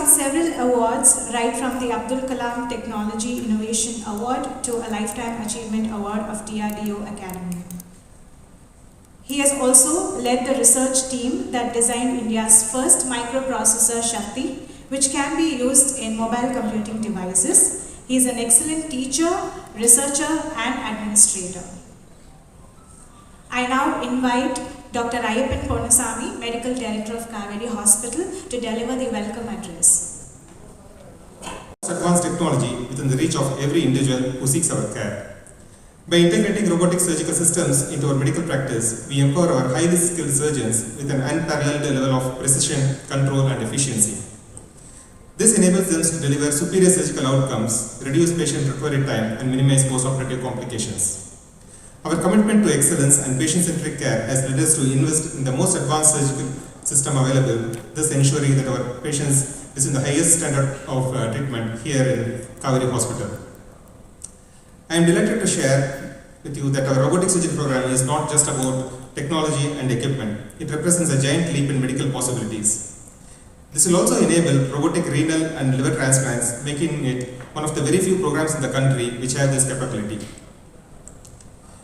several awards, right from the Abdul Kalam Technology Innovation Award to a Lifetime Achievement Award of DRDO Academy. He has also led the research team that designed India's first microprocessor Shakti, which can be used in mobile computing devices. He is an excellent teacher, researcher, and administrator. I now invite Dr. Ayyappan Ponusamy, Medical Director of Kauvery Hospital, to deliver the welcome address. Advanced technology within the reach of every individual who seeks our care. By integrating robotic surgical systems into our medical practice, we empower our highly skilled surgeons with an unparalleled level of precision, control, and efficiency. This enables them to deliver superior surgical outcomes, reduce patient recovery time, and minimize post-operative complications. Our commitment to excellence and patient-centric care has led us to invest in the most advanced surgical system available, thus ensuring that our patients receive the highest standard of treatment here in Kauvery Hospital. I am delighted to share with you that our robotic surgery program is not just about technology and equipment. It represents a giant leap in medical possibilities. This will also enable robotic renal and liver transplants, making it one of the very few programs in the country which have this capability.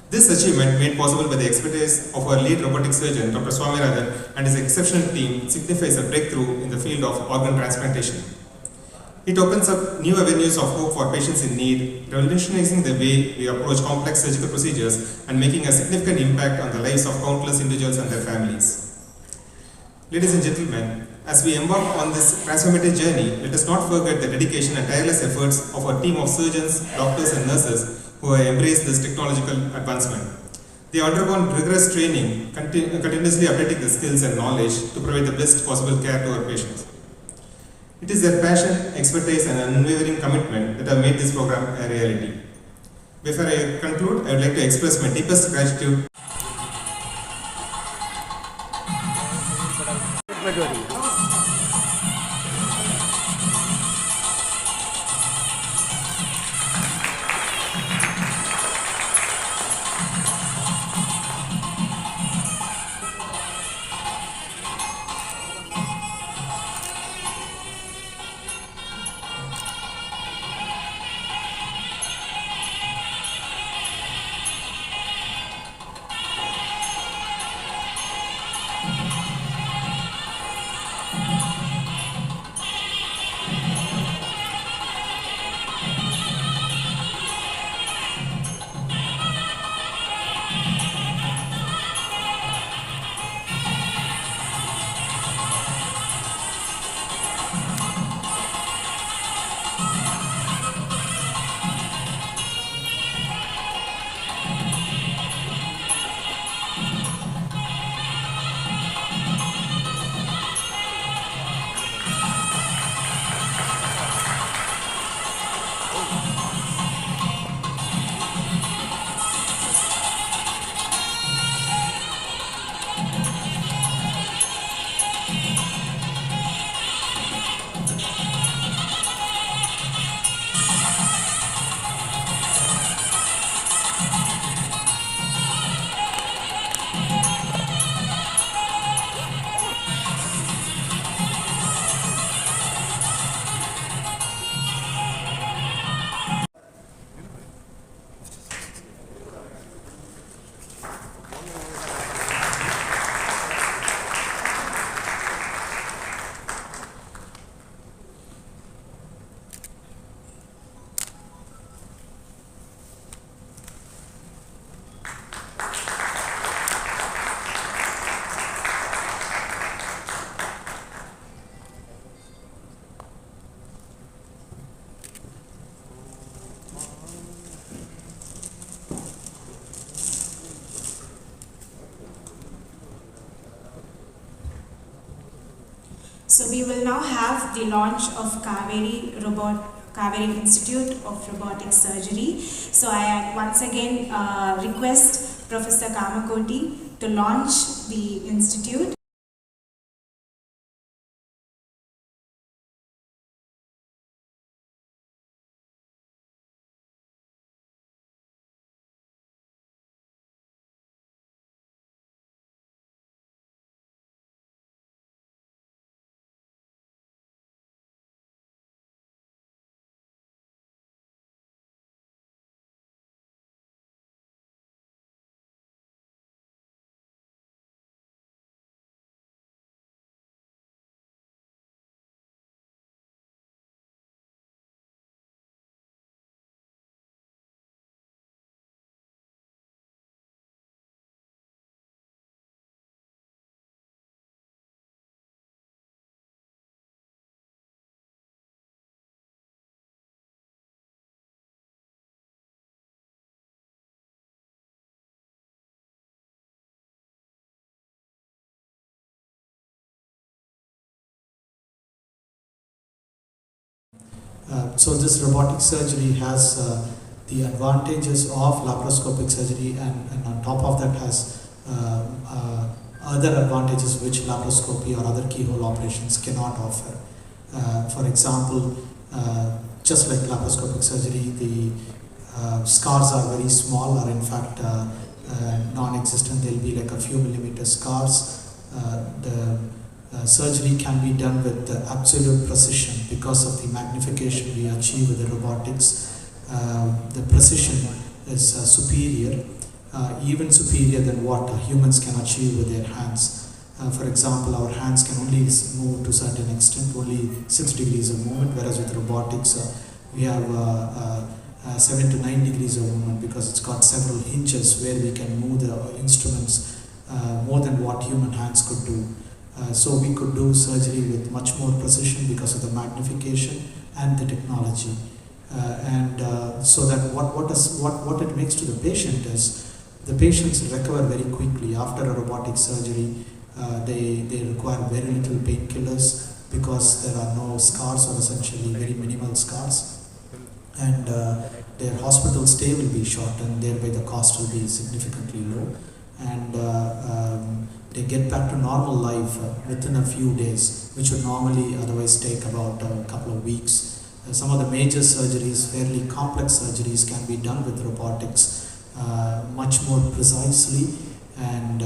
This achievement, made possible by the expertise of our lead robotic surgeon, Dr. Swaminathan, and his exceptional team, signifies a breakthrough in the field of organ transplantation. It opens up new avenues of hope for patients in need, revolutionizing the way we approach complex surgical procedures and making a significant impact on the lives of countless individuals and their families. Ladies and gentlemen, as we embark on this transformative journey, let us not forget the dedication and tireless efforts of our team of surgeons, doctors, and nurses who have embraced this technological advancement. They have undergone rigorous training, continuously updating the skills and knowledge to provide the best possible care to our patients. It is their passion, expertise, and unwavering commitment that have made this program a reality. Before I conclude, I would like to express my deepest gratitude. So we will now have the launch of Kauvery Institute of Robotic Surgery. So I once again request Professor Kamakoti to launch the institute. So this robotic surgery has the advantages of laparoscopic surgery, and on top of that has other advantages which laparoscopy or other keyhole operations cannot offer. For example, just like laparoscopic surgery, the scars are very small, or in fact non-existent. They'll be like a few millimeter scars. The surgery can be done with absolute precision because of the magnification we achieve with the robotics. The precision is superior, even superior than what humans can achieve with their hands. For example, our hands can only move to a certain extent, only 6 degrees of movement, whereas with robotics we have 7 to 9 degrees of movement, because it's got several hinges where we can move the instruments more than what human hands could do. So we could do surgery with much more precision because of the magnification and the technology. So that what it makes to the patient is, the patients recover very quickly after a robotic surgery. They require very little painkillers because there are no scars, or essentially very minimal scars, and their hospital stay will be short, and thereby the cost will be significantly low, and they get back to normal life within a few days, which would normally otherwise take about a couple of weeks. Some of the major surgeries, fairly complex surgeries, can be done with robotics much more precisely, and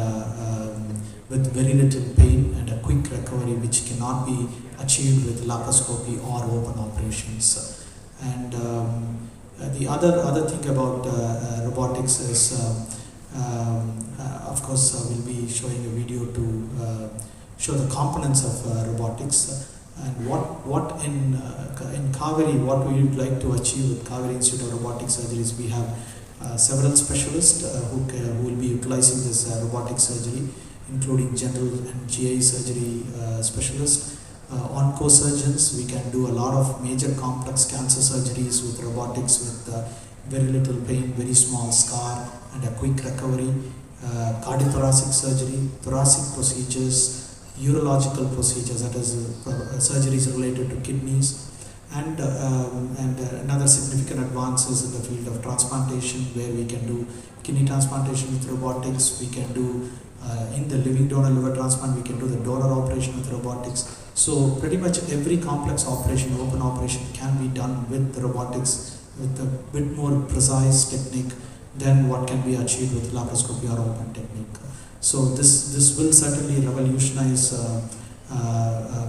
with very little pain and a quick recovery, which cannot be achieved with laparoscopy or open operations. And the other thing about robotics is, of course, we'll be showing a video to show the components of robotics. And what in Kauvery, what we would like to achieve with Kauvery Institute of Robotic Surgeries, we have several specialists who will be utilizing this robotic surgery, including general and GI surgery specialists. Onco-surgeons, we can do a lot of major complex cancer surgeries with robotics with very little pain, very small scar, and a quick recovery. Cardiothoracic surgery, thoracic procedures, urological procedures, that is surgeries related to kidneys, and another significant advances in the field of transplantation, where we can do kidney transplantation with robotics. We can do in the living donor liver transplant, we can do the donor operation with robotics. So pretty much every complex operation, open operation, can be done with the robotics with a bit more precise technique than what can be achieved with laparoscopy or open technique. So this will certainly revolutionize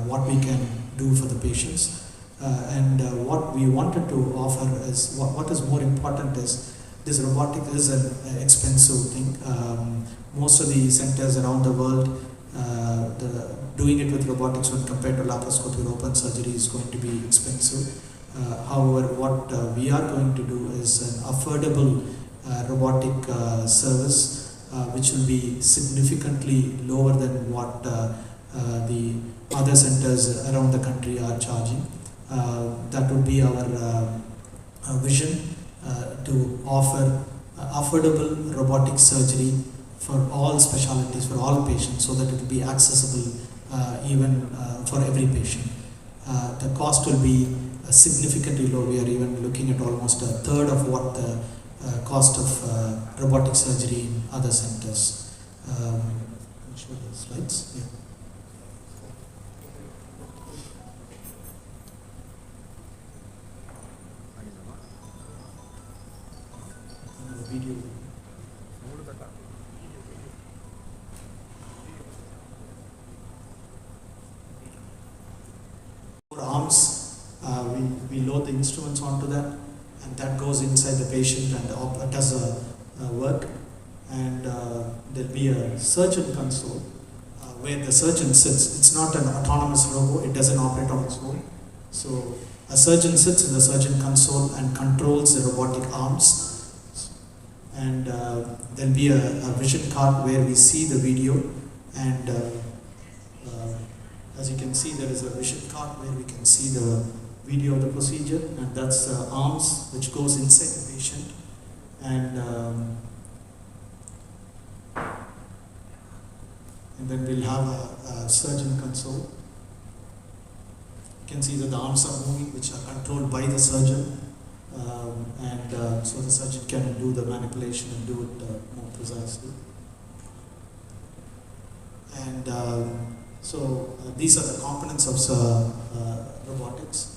what we can do for the patients. What we wanted to offer is, what is more important is, this robotic is an expensive thing. Most of the centers around the world, doing it with robotics when compared to laparoscopy or open surgery is going to be expensive. However, what we are going to do is an affordable robotic service, which will be significantly lower than what the other centers around the country are charging. That would be our vision, to offer affordable robotic surgery for all specialties, for all patients, so that it will be accessible even for every patient. The cost will be significantly low. We are even looking at almost a third of what the cost of robotic surgery in other centers. I'll show the slides. Yeah. Video. For arms, we load the instruments onto that, and that goes inside the patient and does work. And there'll be a surgeon console where the surgeon sits. It's not an autonomous robo, it doesn't operate on its own. So a surgeon sits in the surgeon console and controls the robotic arms. And there'll be a vision card where we see the video, and as you can see, there is a vision card where we can see the video of the procedure, and that's the arms which goes inside the patient. And then we'll have a surgeon console. can see that the arms are moving, which are controlled by the surgeon, so the surgeon can do the manipulation and do it more precisely. And these are the components of robotics.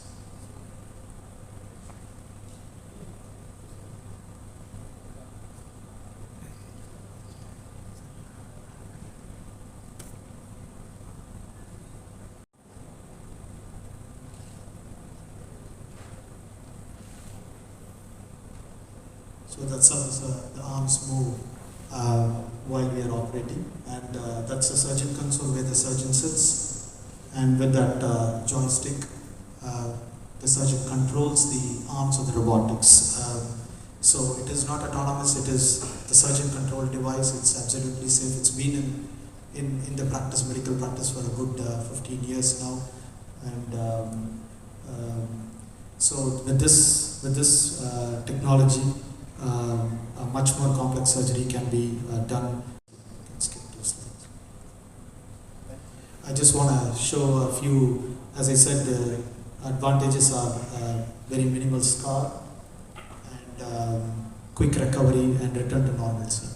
So that's how the arms move while we are operating, and that's the surgeon console where the surgeon sits, and with that joystick the surgeon controls the arms of the robotics. So it is not autonomous, it is the surgeon controlled device. It's absolutely safe. It's been in the practice, medical practice, for a good 15 years now, and so with this technology, a much more complex surgery can be done. I just want to show a few. As I said, the advantages are very minimal scar and quick recovery and return to normalcy.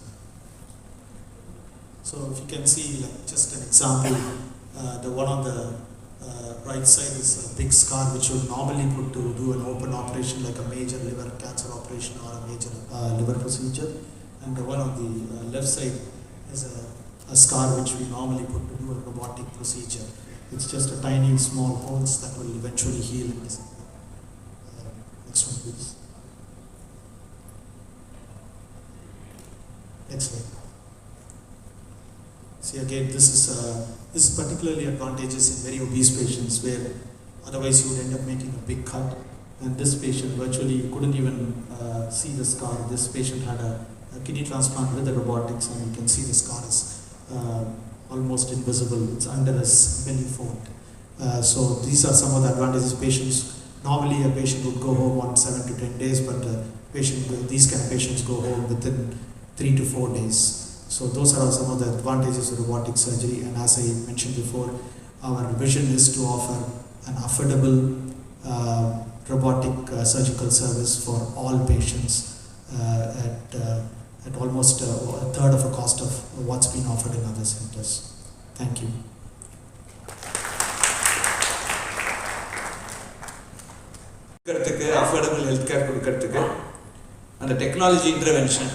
So if you can see, like, just an example, the one on the right side is a big scar which you would normally put to do an open operation like a major liver cancer operation or a major liver procedure, and the one on the left side is a scar which we normally put to do a robotic procedure. It's just a tiny small holes that will eventually heal in this. Next one please. Next one. See again, this is particularly advantageous in very obese patients where otherwise you would end up making a big cut, and this patient virtually couldn't even see the scar. This patient had a kidney transplant with the robotics, and you can see the scar is almost invisible. It's under his belly fold. So these are some of the advantages. Normally a patient would go home on 7 to 10 days, but these kind of patients go home within 3 to 4 days. So those are some of the advantages of robotic surgery, and as I mentioned before, our vision is to offer an affordable robotic surgical service for all patients at almost a third of the cost of what's been offered in other centers. Thank you. Affordable healthcare கொடுக்கிறதுக்கு அந்த technology intervention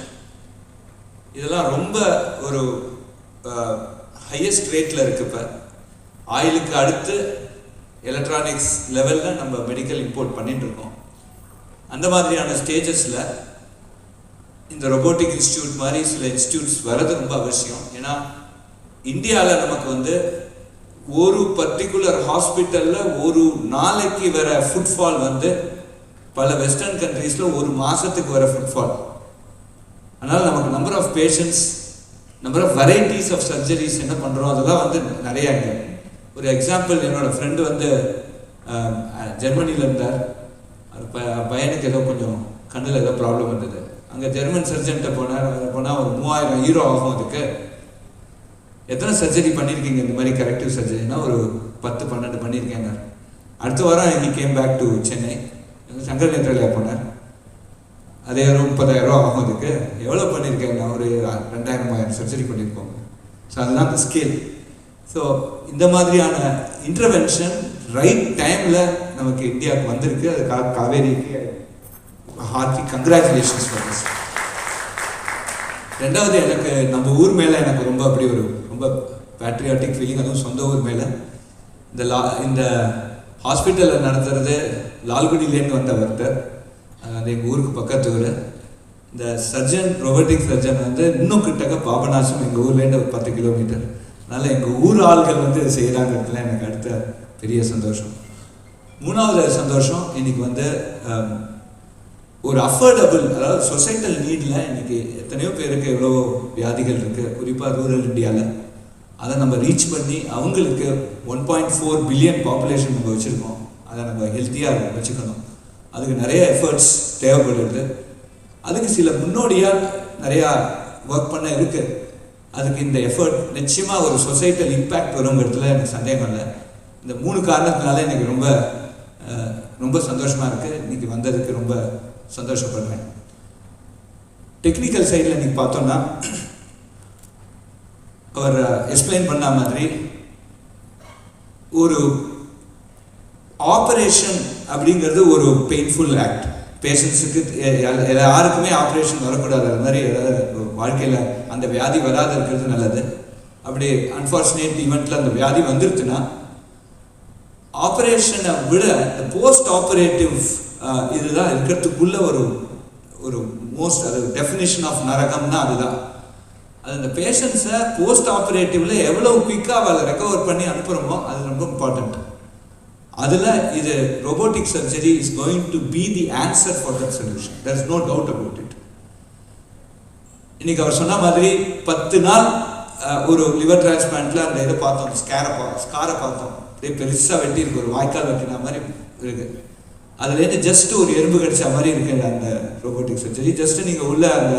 இதெல்லாம் ரொம்ப ஒரு highest ரேட்டில் இருக்குது. இப்போ ஆயிலுக்கு அடுத்து electronics லெவலில் நம்ம மெடிக்கல் இம்போர்ட் பண்ணிட்டு இருக்கோம். அந்த மாதிரியான ஸ்டேஜஸில் இந்த ரொபோட்டிக் இன்ஸ்டியூட் மாதிரி சில இன்ஸ்டியூட்ஸ் வர்றது ரொம்ப அவசியம். ஏன்னா இந்தியாவில் நமக்கு ஒரு பர்டிகுலர் ஹாஸ்பிட்டலில் ஒரு நாளைக்கு வர ஃபுட்ஃபால் பல வெஸ்டர்ன் கண்ட்ரீஸில் ஒரு மாதத்துக்கு வர ஃபுட்ஃபால். அதனால் நமக்கு number of patients, number of varieties of surgeries என்ன பண்ணுறோம் அதெல்லாம் நிறையா இருக்கு. ஒரு எக்ஸாம்பிள், என்னோடய ஃப்ரெண்டு ஜெர்மனியில் இருந்தார். அது பையனுக்கு ஏதோ கொஞ்சம் கண்ணில் ஏதோ ப்ராப்ளம் இருந்தது. அங்கே ஜெர்மன் சர்ஜன்கிட்ட போனார். போனால் ஒரு 3000 யூரோ ஆகும். அதுக்கு எத்தனை சர்ஜரி பண்ணியிருக்கீங்க? இந்த மாதிரி கரெக்டிவ் சர்ஜரினா ஒரு 10-12 பண்ணியிருக்கேங்க. அடுத்த வாரம் he came back to Chennai. Sankar Nethralaya போனார். அதே ஒரு 30,000 ஆகும். அதுக்கு எவ்வளோ பண்ணியிருக்கேங்க? ஒரு 2000-3000 சர்ஜரி பண்ணியிருக்கோங்க. ஸோ அதுதான் அந்த ஸ்கேல். ஸோ இந்த மாதிரியான இன்டர்வென்ஷன் ரைட் டைமில் நமக்கு இந்தியாவுக்கு வந்திருக்கு. அதுக்காக காவேரிக்கு ஹார்ட்டி கங்க்ராச்சுலேஷன்ஸ் ஃபார் திஸ். ரெண்டாவது, எனக்கு நம்ம ஊர் மேலே எனக்கு ரொம்ப அப்படி ஒரு ரொம்ப பேட்ரியாட்டிக் ஃபீலிங், அதுவும் சொந்த ஊர் மேலே. இந்த ஹாஸ்பிட்டலில் நடத்துறது லால்குடியிலேருந்து வந்த ஒருத்தர், அது எங்கள் ஊருக்கு பக்கத்து ஊர். இந்த சர்ஜன், ரோபோட்டிக் சர்ஜன் இன்னும் கிட்டக்க பாபநாசம் எங்கள் ஊர்லேருந்து ஒரு 10 கிலோமீட்டர். அதனால் எங்கள் ஊர் ஆள்கள் செய்கிறாங்கிறதுல எனக்கு அடுத்த பெரிய சந்தோஷம். மூணாவது சந்தோஷம், இன்னைக்கு ஒரு அஃபோர்டபுள், அதாவது சொசைட்டல் நீடில் இன்றைக்கி எத்தனையோ பேருக்கு எவ்வளோ வியாதிகள் இருக்குது, குறிப்பாக ரூரல் இந்தியாவில். அதை நம்ம ரீச் பண்ணி அவங்களுக்கு 1.4 பில்லியன் பாப்புலேஷன் நம்ம வச்சுருக்கோம். அதை நம்ம ஹெல்த்தியாக வச்சுக்கணும். அதுக்கு நிறைய எஃபர்ட்ஸ் தேவைப்படுது. அதுக்கு சில முன்னோடியாக நிறையா ஒர்க் பண்ண இருக்குது. அதுக்கு இந்த எஃபர்ட் நிச்சயமாக ஒரு சொசைட்டல் இம்பேக்ட் வருங்கிறதுல எனக்கு சந்தேகம் இல்லை. இந்த 3 காரணத்தினால எனக்கு ரொம்ப ரொம்ப சந்தோஷமாக இருக்குது. இன்றைக்கி வந்ததுக்கு ரொம்ப சந்தோஷப்படுறேன். டெக்னிக்கல் சைடில் இன்றைக்கி பார்த்தோன்னா அவர் எக்ஸ்பிளைன் பண்ண மாதிரி ஒரு ஆப்ரேஷன் அப்படிங்கிறது ஒரு பெயின்ஃபுல் ஆக்ட். பேஷண்ட்ஸுக்கு யாருக்குமே ஆப்ரேஷன் வரக்கூடாது. அது மாதிரி ஏதாவது வாழ்க்கையில் அந்த வியாதி வராது இருக்கிறது நல்லது. அப்படி அன்ஃபார்ச்சுனேட் ஈவெண்ட்டில் அந்த வியாதி வந்துருச்சுன்னா ஆப்ரேஷனை விட இந்த போஸ்ட் ஆப்ரேட்டிவ் இதுதான் இருக்கிறதுக்குள்ள ஒரு மோஸ்ட் அது டெஃபினிஷன் ஆஃப் நரகம்னா அதுதான். அது அந்த பேஷண்ட்ஸை போஸ்ட் ஆப்ரேட்டிவ்ல எவ்வளோ குயிக்காக அதை ரெக்கவர் பண்ணி அனுப்புகிறோமோ அது ரொம்ப இம்பார்ட்டண்ட். அதில் இது robotic surgery is going to be the answer for that solution. There is no doubt about it. இன்னைக்கு அவர் சொன்ன மாதிரி 10 நாள் ஒரு லிவர் டிரான்ஸ்பிளான்ட்ல அந்த இதை பார்த்தோம், ஸ்காரை பார்த்தோம். அப்படியே பெருசாக வெட்டி இருக்கு, ஒரு வாய்க்கால் வெட்டின மாதிரி இருக்கு. அதுலேருந்து ஜஸ்ட் ஒரு எறும்பு கடிச்ச மாதிரி இருக்கு அந்த ரோபோட்டிக் சர்ஜரி. ஜஸ்ட் நீங்கள் உள்ள அந்த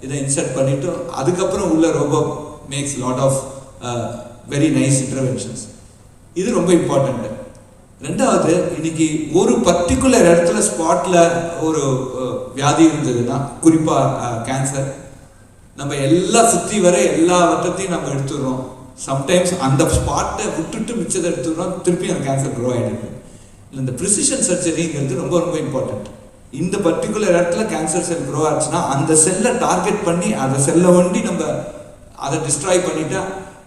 இதை இன்சர்ட் பண்ணிட்டு அதுக்கப்புறம் உள்ள robo makes lot of very nice interventions. இது ரொம்ப இம்பார்ட்டண்ட். ரெண்டாவது, இன்னைக்கு ஒரு பர்டிகுலர் இடத்துல ஸ்பாட்ல ஒரு வியாதி இருந்ததுன்னா, குறிப்பாக கேன்சர், நம்ம எல்லாம் சுற்றி வர எல்லா வட்டத்தையும் நம்ம எடுத்துடுறோம். சம்டைம்ஸ் அந்த ஸ்பாட்டை விட்டுட்டு மிச்சத்தை எடுத்துடுறோம், திருப்பி அந்த கேன்சர் க்ரோ ஆகிடுது. இந்த ப்ரிசிஷன் சர்ஜரிங்கிறது ரொம்ப ரொம்ப இம்பார்ட்டண்ட். இந்த பர்டிகுலர் இடத்துல கேன்சர் செல் க்ரோ ஆச்சுன்னா அந்த செல்லை டார்கெட் பண்ணி அந்த செல்லை ஒண்டி நம்ம அதை டிஸ்ட்ராய் பண்ணிட்டா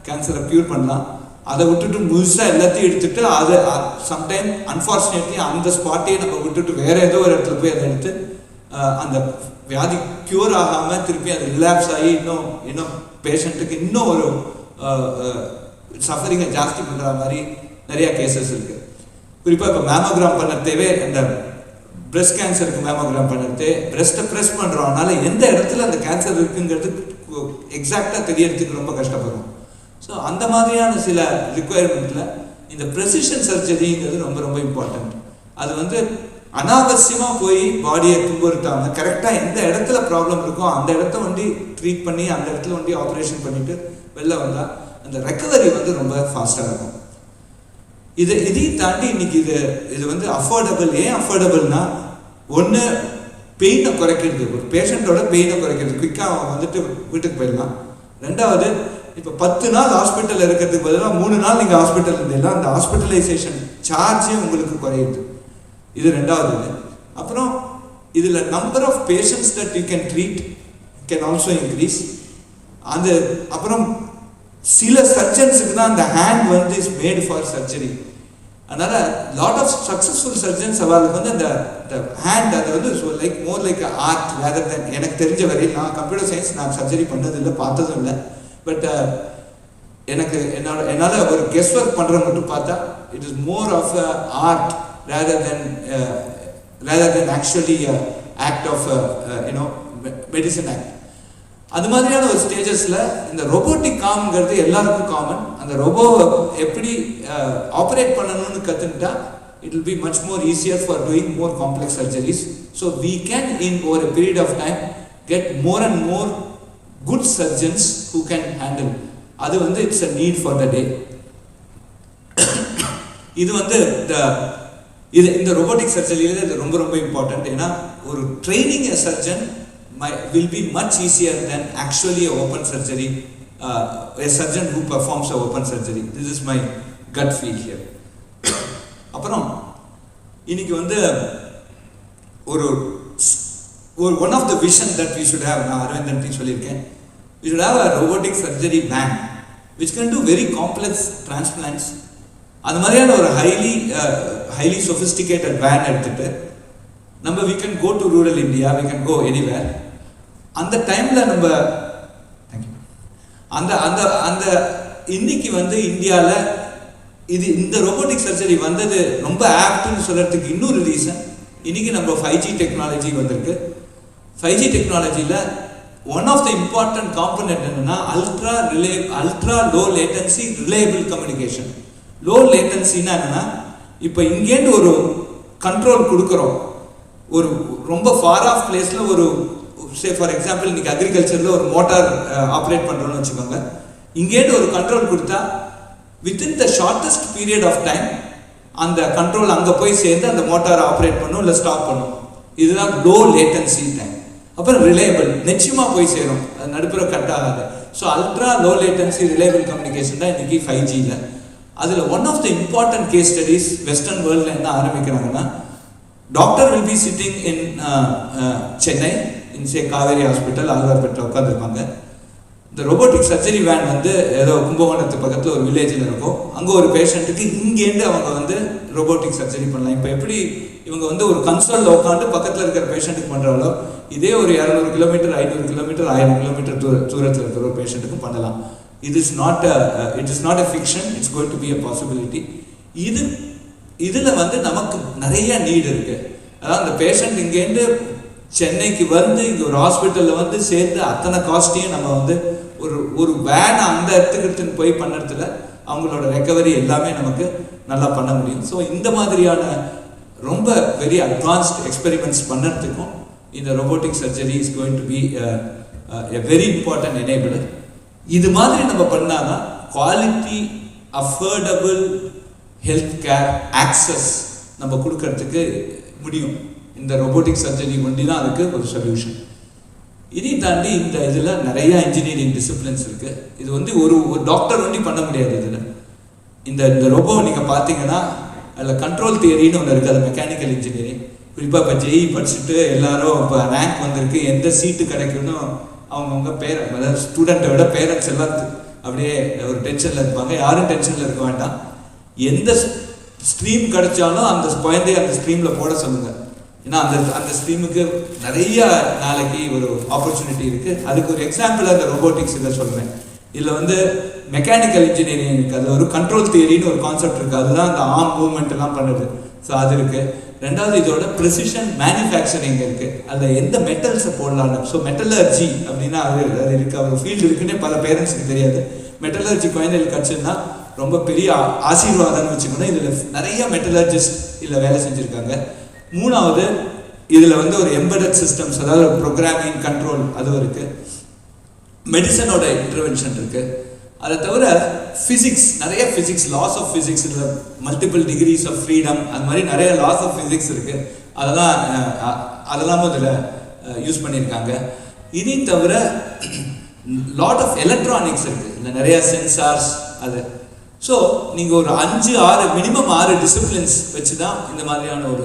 கேன்சரை க்யூர் பண்ணலாம். அதை விட்டுட்டு முழுசாக எல்லாத்தையும் எடுத்துட்டு அதை சம்டைம் அன்ஃபார்ச்சுனேட்லி அந்த ஸ்பாட்டையே நம்ம விட்டுட்டு வேற ஏதோ ஒரு இடத்துல போய் அதை எடுத்து அந்த வியாதி க்யூர் ஆகாமல் திருப்பி அது ரிலாப்ஸ் ஆகி இன்னும் பேஷண்ட்டுக்கு இன்னும் ஒரு சஃபரிங்கை ஜாஸ்தி பண்ணுற மாதிரி நிறையா கேசஸ் இருக்குது. குறிப்பாக இப்போ மேமோகிராம் பண்ணதேவே இந்த பிரெஸ்ட் கேன்சருக்கு மேமோகிராம் பண்ணது பிரெஸ்ட்டை ப்ரெஸ் பண்ணுறோம்னால எந்த இடத்துல அந்த கேன்சர் இருக்குங்கிறது எக்ஸாக்டாக தெரியறதுக்கு ரொம்ப கஷ்டப்படுறோம். ஸோ அந்த மாதிரியான சில ரிக்குவயர்மெண்ட்டில் இந்த ப்ரெசிஷன் சர்ஜரிங்கிறது ரொம்ப ரொம்ப இம்பார்ட்டண்ட். அது அனாவசியமாக போய் பாடியை துன்புறுத்தாமல் கரெக்டாக எந்த இடத்துல ப்ராப்ளம் இருக்கோ அந்த இடத்த ட்ரீட் பண்ணி அந்த இடத்துல ஆப்ரேஷன் பண்ணிவிட்டு வெளில வந்தால் அந்த ரெக்கவரி ரொம்ப ஃபாஸ்ட்டாக இருக்கும். இதையும் தாண்டி இன்னைக்கு இது அஃபோர்டபுள். ஏன் அஃபோர்டபுள்னா, ஒன்று பெயினை குறைக்கிறது, ஒரு பேஷண்ட்டோட பெயினை குறைக்கிறது, குயிக்காக அவன் வீட்டுக்கு போயிடலாம். ரெண்டாவது, இப்போ 10 நாள் ஹாஸ்பிட்டலில் இருக்கிறதுக்கு பதிலாக 3 நாள் நீங்கள் ஹாஸ்பிட்டல் இருந்தீங்கன்னா அந்த ஹாஸ்பிட்டலைசேஷன் சார்ஜே உங்களுக்கு குறையுது. இது ரெண்டாவது. அப்புறம் இதில் number of patients that you can treat can also increase. அப்புறம் சில சர்ஜன்ஸுக்கு தான் அந்த hand is made for surgery. அதனால லாட் ஆஃப் சக்ஸஸ்ஃபுல் சர்ஜன்ஸ் அவளுக்கு அந்த ஹேண்ட் அது like more like art rather than. எனக்கு தெரிஞ்ச வரையில் நான் கம்ப்யூட்டர் சயின்ஸ் நான் சர்ஜரி பண்ணதில்லை, பார்த்ததும் இல்லை. பட் என்னால் ஒரு கெஸ் ஒர்க் பண்ணுற மட்டும் பார்த்தா it is more of art rather than actually act of medicine act. அது மாதிரியான ஒரு ஸ்டேஜஸில் இந்த ரோபோட்டிக் காம்ங்கிறது எல்லாருக்கும் காமன். அந்த ரோபோவை எப்படி ஆப்ரேட் பண்ணணும்னு கற்றுக்கிட்டா it will be much more easier for doing more complex surgeries. So we can over a period of time get more and more good surgeons who can handle. அது it's a need for the day. இது இந்த robotic surgery இது ரொம்ப ரொம்ப important. ஏன்னா ஒரு training a surgeon will be much easier than actually a open surgery, a surgeon who performs a open surgery. This is my gut feel here. அப்புறம் இன்னைக்கு ஒரு one of the vision that we should have, நான் அரவிந்தன் சொல்லியிருக்கேன், we should have a robotic surgery van which can do very complex transplants. அது மாதிரியான ஒரு highly sophisticated van எடுத்துட்டு we can go to rural India, we can go anywhere. அந்த டைம்ல அந்த இன்னைக்கு இந்தியாவில் இந்த ரோபோட்டிக் சர்ஜரி வந்தது ரொம்ப ஆப்ட்னு சொல்றதுக்கு இன்னொரு ரீசன், இன்னைக்கு 5G டெக்னாலஜி வந்திருக்கு. 5G டெக்னாலஜியில் one of the important component என்னன்னா ultra low latency reliable communication. Low லேட்டன்சின்னா என்னன்னா, இப்போ இங்கேருந்து ஒரு கண்ட்ரோல் கொடுக்குறோம் ஒரு ரொம்ப ஃபார் ஆஃப் பிளேஸில், ஒரு சே ஃபார் எக்ஸாம்பிள் இன்னைக்கு அக்ரிகல்ச்சரில் ஒரு மோட்டார் ஆப்ரேட் பண்ணுறோன்னு வச்சுக்கோங்க. இங்கேருந்து ஒரு கண்ட்ரோல் கொடுத்தா within the shortest period of time அந்த கண்ட்ரோல் அங்கே போய் சேர்ந்து அந்த மோட்டாரை ஆப்ரேட் பண்ணும் இல்லை ஸ்டாப் பண்ணும். இதுதான் லோ லேட்டன்சி டைம். அப்புறம் ரிலையபிள், நிச்சயமாக போய் சேரும், அது நடுப்புற கட் ஆகாது. So ultra low latency reliable communication தான் இன்றைக்கி 5Gயில். அதில் one of the important case studies western வேர்ல்டில் என்ன ஆரம்பிக்கிறாங்கன்னா, doctor will be sitting in Chennai in say Kaveri hospital ஆழ்வார்பேட்டில் உட்காந்துருப்பாங்க. இந்த ரோபோட்டிக் சர்ஜரி வேன் வந்து ஏதோ கும்பகோணத்து பக்கத்தில் ஒரு வில்லேஜில் இருக்கும். அங்கே ஒரு பேஷண்ட்டுக்கு இங்கேருந்து அவங்க வந்து ரோபோட்டிக் சர்ஜரி பண்ணலாம். இப்போ எப்படி இவங்க வந்து ஒரு கன்சோலில் உட்காந்து பக்கத்தில் இருக்கிற பேஷண்ட்டுக்கு பண்ணுறாலோ, இதே ஒரு 200 கிலோமீட்டர் 500 கிலோமீட்டர் 1000 கிலோமீட்டர் தூரத்தில் இருக்கிற ஒரு பேஷண்ட்டுக்கும் பண்ணலாம். It is not a fiction, it's going to be a possibility. இதில் வந்து நமக்கு நிறைய நீடு இருக்குது. அதாவது அந்த பேஷண்ட் இங்கேருந்து சென்னைக்கு வந்து இங்கே ஒரு ஹாஸ்பிட்டலில் வந்து சேர்ந்து அத்தனை காஸ்ட்டையும் நம்ம வந்து ஒரு வேனை அந்த இடத்துக்கு எடுத்துன்னு போய் பண்ணுறதுல அவங்களோட ரெக்கவரி எல்லாமே நமக்கு நல்லா பண்ண முடியும். ஸோ இந்த மாதிரியான ரொம்ப வெரி அட்வான்ஸ்ட் எக்ஸ்பெரிமெண்ட்ஸ் பண்ணுறதுக்கும் இந்த robotic surgery is going to be a very important enabler. இது மாதிரி நம்ம பண்ணாதான் quality affordable health care access நம்ம கொடுக்கறதுக்கு முடியும். இந்த ரோபோட்டிக் சர்ஜரி ஒண்டி தான் அதுக்கு ஒரு சொல்யூஷன். இதை தாண்டி இந்த இதில் நிறைய இன்ஜினியரிங் டிசிப்ளின்ஸ் இருக்குது. இது வந்து ஒரு டாக்டர் ஒண்டி பண்ண முடியாது. இதில் இந்த ரோபோ நீங்கள் பார்த்தீங்கன்னா அதில் கண்ட்ரோல் தியரின்னு ஒன்று இருக்குது, அது மெக்கானிக்கல் இன்ஜினியரிங். குறிப்பாக இப்போ ஜெஇ படிச்சுட்டு எல்லாரும் இப்போ ரேங்க் வந்திருக்கு, எந்த சீட்டு கிடைக்கும்னு அவங்கவுங்க அதாவது ஸ்டூடெண்ட்டை விட பேரண்ட்ஸ் எல்லாம் அப்படியே ஒரு டென்ஷனில் இருப்பாங்க. யாரும் டென்ஷனில் இருக்க வேண்டாம். எந்த ஸ்ட்ரீம் கிடைச்சாலும் அந்த குழந்தைய அந்த ஸ்ட்ரீமில் போட சொல்லுங்கள். ஏன்னா அந்த ஸ்ட்ரீமுக்கு நிறைய நாளைக்கு ஒரு ஆப்பர்ச்சுனிட்டி இருக்குது. அதுக்கு ஒரு எக்ஸாம்பிள் அந்த ரோபோட்டிக்ஸ் இதை சொல்கிறேன். இதில் வந்து மெக்கானிக்கல் இன்ஜினியரிங் இருக்குது, அதில் ஒரு கண்ட்ரோல் தியரின்னு ஒரு கான்செப்ட் இருக்குது, அதுதான் அந்த ஆர்ம் மூவ்மெண்ட் எல்லாம் பண்ணுது. ஸோ அது இருக்குது. ரெண்டாவது இதோட ப்ரிசிஷன் மேனுஃபேக்சரிங் இருக்குது, அதில் எந்த மெட்டல்ஸை போடலான்னு. ஸோ மெட்டலர்ஜி அப்படின்னா அது இருக்குது, ஒரு ஃபீல்டு இருக்குன்னே பல பேரண்ட்ஸுக்கு தெரியாது. மெட்டலர்ஜி குழந்தைகள் கிடச்சுன்னா ரொம்ப பெரிய ஆசீர்வாதம்னு வச்சுக்கணும். இதில் நிறைய மெட்டலர்ஜிஸ்ட் இதில் வேலை செஞ்சுருக்காங்க. மூணாவது இதில் வந்து ஒரு எம்பெடட் சிஸ்டம்ஸ், அதாவது ஒரு ப்ரோக்ராமிங் கண்ட்ரோல் அதுவும் இருக்குது. மெடிசனோட இன்டர்வென்ஷன் இருக்குது. அதை தவிர ஃபிசிக்ஸ், நிறைய ஃபிசிக்ஸ், லாஸ் ஆஃப் ஃபிசிக்ஸ், இதில் மல்டிபிள் டிகிரிஸ் ஆஃப் ஃப்ரீடம், அது மாதிரி நிறைய லாஸ் ஆஃப் ஃபிசிக்ஸ் இருக்குது. அதெல்லாமும் இதில் யூஸ் பண்ணியிருக்காங்க. இதை தவிர லாட் ஆஃப் எலக்ட்ரானிக்ஸ் இருக்குது, இல்லை நிறைய சென்சார்ஸ் அது. ஸோ நீங்கள் ஒரு 5-6 மினிமம் 6 டிசிப்ளின்ஸ் வச்சு தான் இந்த மாதிரியான ஒரு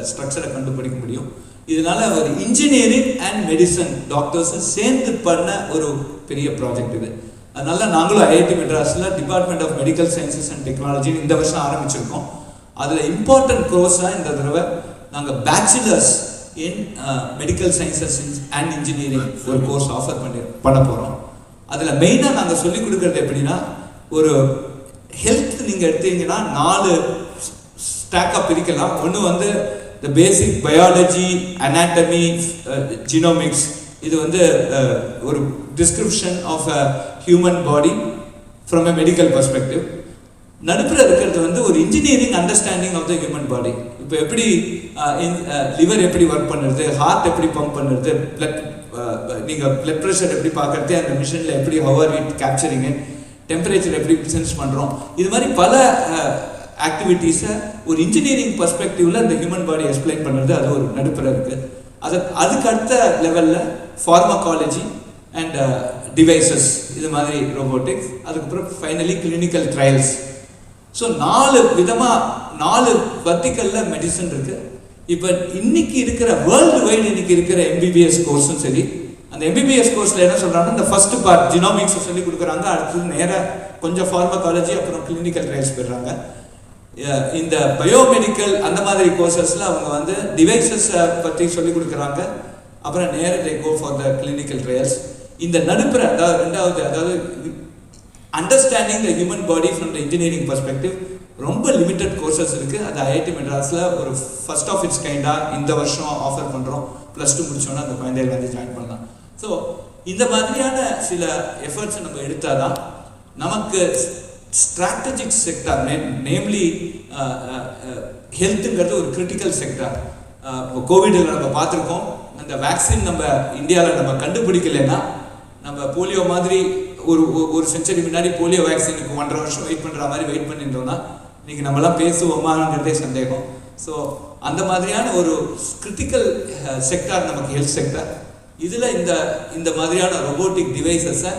ஸ்ட்ரக்சரை கண்டுபிடிக்க முடியும். இதனால ஒரு இன்ஜினியரிங் அண்ட் மெடிசன் டாக்டர்ஸை சேர்ந்து பண்ண ஒரு பெரிய ப்ராஜெக்ட் இது. அதனால நாங்களும் ஐஐடி மெட்ராஸில் department of medical sciences and technology இந்த வருஷம் ஆரம்பிச்சிருக்கோம். அதில் இம்பார்ட்டன்ட் கோர்ஸாக இந்த தடவை நாங்கள் bachelors in medical sciences and engineering ஒரு கோர்ஸ் ஆஃபர் பண்ண போகிறோம். அதில் மெயினாக நாங்கள் சொல்லிக் கொடுக்குறது எப்படின்னா, ஒரு ஹெல்த் நீங்கள் எடுத்தீங்கன்னா 4 ஸ்டாக்காக பிரிக்கலாம். ஒன்று வந்து the basic biology, anatomy, genomics. இது வந்து ஒரு description of a human body from a medical perspective. நடுப்புற இருக்கிறது வந்து ஒரு engineering understanding of the human body. இப்போ எப்படி லிவர் எப்படி ஒர்க் பண்ணுறது, ஹார்ட் எப்படி பம்ப் பண்ணுறது, நீங்கள் பிளட் ப்ரெஷர் எப்படி பார்க்குறது, அந்த மிஷினில் எப்படி ஹவர் இட் கேப்சரிங், டெம்பரேச்சர் எப்படி சென்ஸ் பண்ணுறோம். இது மாதிரி பல ஆக்டிவிட்டீஸை ஒரு இன்ஜினியரிங் பர்ஸ்பெக்டிவில் இந்த ஹியூமன் பாடி எக்ஸ்பிளைன் பண்ணுறது அது ஒரு நடுப்புற இருக்குது. அதுக்கு அடுத்த லெவலில் ஃபார்மகாலஜி அண்ட் டிவைசஸ், இது மாதிரி ரோபோட்டிக்ஸ். அதுக்கப்புறம் ஃபைனலி கிளினிக்கல் ட்ரையல்ஸ். ஸோ 4 விதமாக 4 வர்டிக்கலில் மெடிசன் இருக்குது. இப்போ இன்னைக்கு இருக்கிற வேர்ல்டு வைடு இன்னைக்கு இருக்கிற எம்பிபிஎஸ் கோர்ஸும் சரி, அந்த எம்பிபிஎஸ் கோர்ஸில் என்ன சொல்கிறாங்கன்னா, இந்த ஃபர்ஸ்ட் பார்ட் ஜினோமிக்ஸை சொல்லி கொடுக்குறாங்க, அடுத்தது நேராக கொஞ்சம் ஃபார்மகாலஜி அப்புறம் கிளினிக்கல் ட்ரையல்ஸ் போயிடுறாங்க. இந்த பயோமெடிக்கல் அந்த மாதிரி கோர்சஸில் அவங்க வந்து டிவைசஸை பற்றி சொல்லிக் கொடுக்குறாங்க, அப்புறம் நேராக they go for the clinical trials. இந்த நடுப்புற அதாவது ரெண்டாவது, அதாவது understanding the human body from the engineering perspective ரொம்ப லிமிட்டட் கோர்சஸ் இருக்குது. அது ஐஐடி மெட்ராஸில் ஒரு ஃபர்ஸ்ட் ஆஃப் இட்ஸ் கைண்டாக இந்த வருஷம் ஆஃபர் பண்ணுறோம். +2 முடிச்சோன்னா அந்த குழந்தைகள் வந்து ஜாயின் பண்ணலாம். ஸோ இந்த மாதிரியான சில எஃபர்ட்ஸை நம்ம எடுத்தால் தான் நமக்கு ஸ்ட்ராட்டஜிக் செக்டார், நேம்லி ஹெல்த்துங்கிறது ஒரு கிரிட்டிக்கல் செக்டார். இப்போ கோவிடில் நம்ம பார்த்துருக்கோம், அந்த வேக்சின் நம்ம இந்தியாவில் நம்ம கண்டுபிடிக்கலைன்னா நம்ம போலியோ மாதிரி ஒரு செஞ்சுரி முன்னாடி போலியோ வேக்சினுக்கு 1.5 வருஷம் வெயிட் பண்ணுற மாதிரி வெயிட் பண்ணியிருந்தோம்னா இன்றைக்கி நம்மளாம் பேசுவோமாங்கிறதே சந்தேகம். ஸோ அந்த மாதிரியான ஒரு கிரிட்டிக்கல் செக்டார் நமக்கு ஹெல்த் செக்டார். இதில் இந்த மாதிரியான ரொபோட்டிக் டிவைசஸை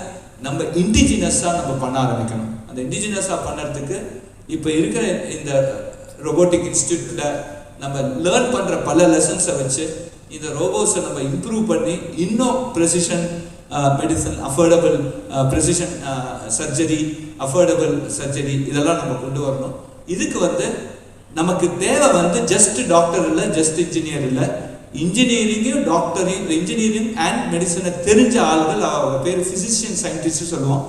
நம்ம இண்டிஜினஸாக நம்ம பண்ண ஆரம்பிக்கணும். அந்த இண்டிஜினஸாக பண்ணுறதுக்கு இப்போ இருக்கிற இந்த ரொபோட்டிக் இன்ஸ்டியூட்டில் நம்ம லேர்ன் பண்ணுற பல லெசன்ஸை வச்சு இந்த ரோபோஸை நம்ம இம்ப்ரூவ் பண்ணி இன்னும் precision medicine, affordable precision surgery, affordable surgery இதெல்லாம் நம்ம கொண்டு வரணும். இதுக்கு நமக்கு தேவை ஜஸ்ட் டாக்டர் இல்லை, ஜஸ்ட் இன்ஜினியர் இல்லை, இன்ஜினியரிங்கும் டாக்டரையும் இன்ஜினியரிங் அண்ட் மெடிசனை தெரிஞ்ச ஆள்கள். அவங்க பேர் ஃபிசிஷியன் சயின்டிஸ்ட் சொல்லுவோம்.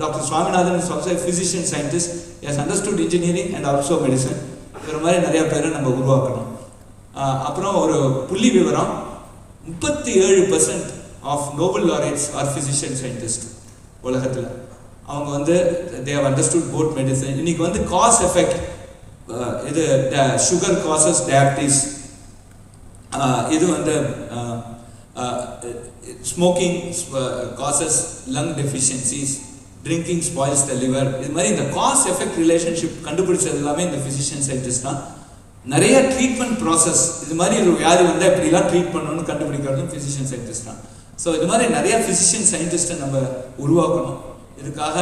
Doctor Swaminathan is also physician scientist, has understood engineering and also medicine. இவர மாதிரி நிறைய பேரை நம்ம உருவாக்கணும். அப்புறம் ஒரு புள்ளி விவரம், 37% of Nobel laureates are physician scientist உலகத்தில். அவங்க they have understood both medicine. இன்னைக்கு காஸ் எஃபெக்ட், இது சுகர் காசஸ் டயபிட்டிஸ், இது smoking causes lung deficiencies, drinking spoils the liver. இது மாதிரி இந்த காஸ் எஃபெக்ட் ரிலேஷன்ஷிப் கண்டுபிடிச்சது எல்லாமே இந்த ஃபிசிஷியன் சயின்டிஸ்ட் தான். நிறைய ட்ரீட்மெண்ட் ப்ராசஸ், இது மாதிரி ஒரு வியாதி இப்படிலாம் ட்ரீட் பண்ணணும்னு கண்டுபிடிக்கிறதும் ஃபிசிஷியன் சயின்டிஸ்ட் தான். ஸோ இது மாதிரி நிறைய ஃபிசிஷியன் சயின்டிஸ்ட்டை நம்ம உருவாக்கணும். இதுக்காக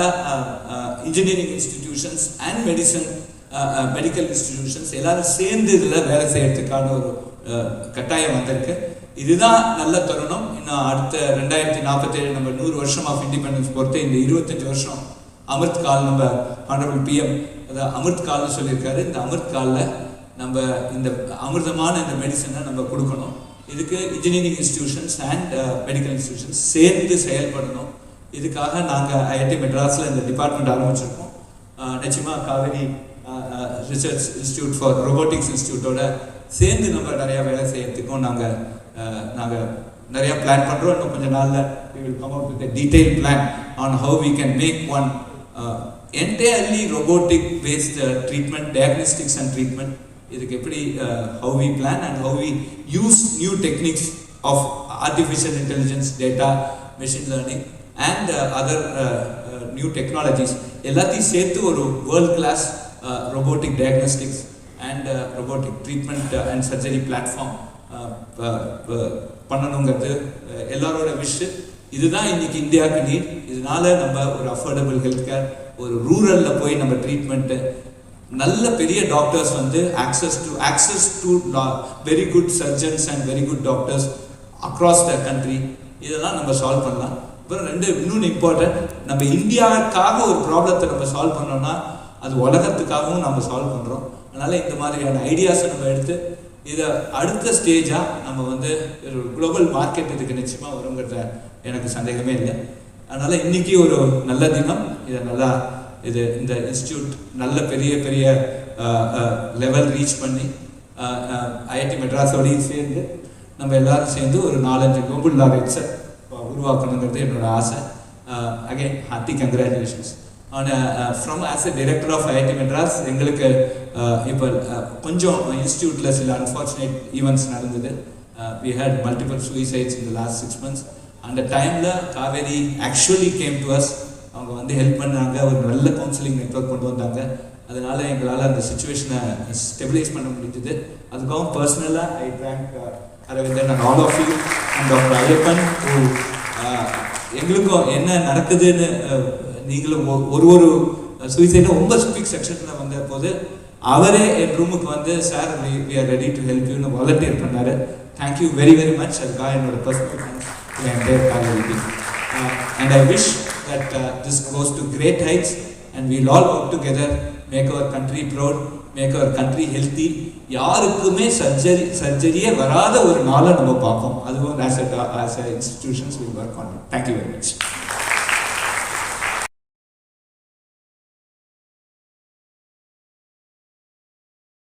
engineering institutions and medical institutions எல்லாரும் சேர்ந்து இதில் வேலை செய்யறதுக்கான ஒரு கட்டாயம் வந்திருக்கு. இதுதான் நல்ல தருணம். இன்னும் அடுத்த 2047 நம்ம 100 வருஷம் ஆஃப் இண்டிபெண்டன்ஸ் பொறுத்து இந்த 25 வருஷம் அமிர்த் கால் நம்ம ஆனரபிள் பிஎம் அதாவது அமிர்த் கால்னு சொல்லியிருக்காரு. இந்த அமிர்த் காலில் நம்ம இந்த அமிர்தமான இந்த மெடிசனை நம்ம கொடுக்கணும். இதுக்கு engineering institutions and medical institutions சேர்ந்து செயல்படணும். இதுக்காக நாங்கள் ஐஐடி மெட்ராஸில் இந்த டிபார்ட்மெண்ட் ஆரம்பிச்சிருக்கோம். நிச்சயமாக Kaveri research institute for robotics இன்ஸ்டியூட்டோட சேர்ந்து நம்ம நிறையா வேலை செய்யறதுக்கும் நாங்கள் நிறையா பிளான் பண்ணுறோம். இன்னும் கொஞ்சம் நாளில் we will come out with a detailed plan on how we can make one entirely robotic based treatment, diagnostics and treatment. இதுக்கு எப்படி how we plan and how we use new techniques of artificial intelligence, data, machine learning and other new technologies எல்லாத்தையும் சேர்த்து ஒரு world class robotic diagnostics and robotic treatment and surgery platform பண்ணணுங்கிறது எல்லாரோட wish. இதுதான் இன்னைக்கு இந்தியாவுக்கு நீட். இதனால நம்ம ஒரு அஃபோர்டபுள் ஹெல்த் கேர், ஒரு ரூரலில் போய் நம்ம ட்ரீட்மெண்ட்டு, நல்ல பெரிய doctors access to very good surgeons and very good doctors across the country, இதெல்லாம் நம்ம சால்வ் பண்ணலாம். அப்புறம் இன்னொன்று இம்பார்ட்டன்ட், நம்ம இந்தியாவுக்காக ஒரு ப்ராப்ளத்தை நம்ம சால்வ் பண்ணோம்னா அது உலகத்துக்காகவும் நம்ம சால்வ் பண்ணுறோம். அதனால் இந்த மாதிரியான ஐடியாஸை நம்ம எடுத்து இதை அடுத்த ஸ்டேஜாக நம்ம ஒரு குளோபல் மார்க்கெட் இதுக்கு நிச்சயமாக வருங்கிறத எனக்கு சந்தேகமே இல்லை. அதனால் இன்றைக்கி ஒரு நல்ல தினம். இது இந்த இன்ஸ்டியூட் நல்ல பெரிய லெவல் ரீச் பண்ணி ஐஐடி மெட்ராஸோடையும் சேர்ந்து நம்ம எல்லாரும் சேர்ந்து ஒரு 4-5 குளோபல் லாரேட்ஸை உருவாக்கணுங்கிறது என்னோட ஆசை. Again hearty congratulations from as a director of IIT Madras. எங்களுக்கு இப்போ கொஞ்சம் இன்ஸ்டியூட்டில் சில அன்ஃபார்ச்சுனேட் ஈவெண்ட்ஸ் நடந்தது. we had multiple suicides in the last 6 months. அந்த டைமில் Kaveri actually came to us. அவங்க ஹெல்ப் பண்ணாங்க, ஒரு நல்ல கவுன்சிலிங் நெட்வொர்க் கொண்டு வந்தாங்க. அதனால எங்களால் அந்த சுச்சுவேஷனை ஸ்டெபிலைஸ் பண்ண முடிஞ்சது. அதுக்காகவும் பர்சனலாக I thank Aravindan and all of you and doctor Ayyappan. எங்களுக்கும் என்ன நடக்குதுன்னு நீங்களும் ஒரு சூசைடில் ரொம்ப ஸ்பீக் செக்ஷனில் வந்த போது அவரே என் ரூமுக்கு sir we are ready to help you volunteer பண்ணார். Thank you very much. அதுக்காக என்னோட personal thanks entire Kaveri team. And I wish that this goes to great heights and we'll all work together, make our country proud, make our country healthy. யாருக்குமே சர்ஜரியே வராத ஒரு நாளை நம்ம பார்ப்போம். அதுவும் as a institutions will work on it. Thank you very much.